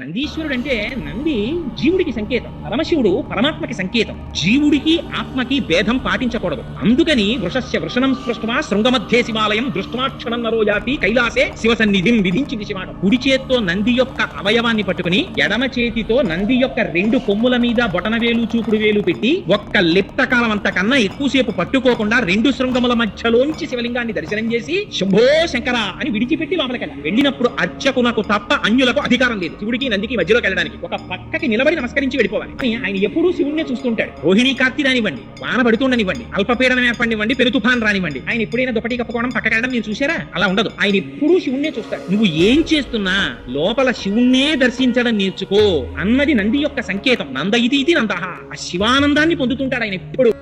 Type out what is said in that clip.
నందీశ్వరుడు అంటే నంది జీవుడికి సంకేతం, పరమశివుడు పరమాత్మకి సంకేతం. జీవుడికి ఆత్మకి భేదం పాటించకూడదు. అందుకని వృషస్య వృషణం స్పృష్టమా శృంగమధ్యే శివాలయం దృష్ట్వాక్షణం నరో జాతి కైలాసే శివ సన్నిధిం విధించింది శివాడు. కుడి చేత్తో నంది యొక్క అవయవాన్ని పట్టుకుని ఎడమ చేతితో నంది యొక్క రెండు కొమ్ముల మీద బొటనవేలు చూపుడు వేలు పెట్టి ఒక్క లిప్తకాలం అంతకన్నా ఎక్కువసేపు పట్టుకోకుండా రెండు శృంగముల మధ్యలోంచి శివలింగాన్ని దర్శనం చేసి శంభో శంకర అని విడిచిపెట్టి లోపలికెళ్ళాలి. వెళ్ళినప్పుడు అర్చకునకు తప్ప అన్యులకు అధికారం లేదు. శివుడికి నందికి మధ్యలోకి వెళ్ళడానికి ఒక పక్కకి నిలబడి నమస్కరించి వెళ్ళిపోవాలి. ఆయన ఎప్పుడూ శివుణ్ణే చూస్తుంటాడు. రోహిణీ కార్తీ రానివ్వండి, వాన పడుతుండనివ్వండి, అల్పపీడనం ఏర్పడివ్వండి, పెను తుఫాన్ రానివ్వండి, ఆయన ఎప్పుడైనా దుప్పటి కప్పుకోవడం పక్కకి వెళ్ళడం మీరు చూసారా? అలా ఉండదు. ఆయన ఎప్పుడూ శివుణ్ణే చూస్తాడు. నువ్వు ఏం చేస్తున్నా లోపల శివుణ్ణే దర్శించడం నేర్చుకో అన్నది నంది యొక్క సంకేతం. నంద ఇది నంద, ఆ శివానందాన్ని పొందుతుంటాడు ఆయన ఎప్పుడు.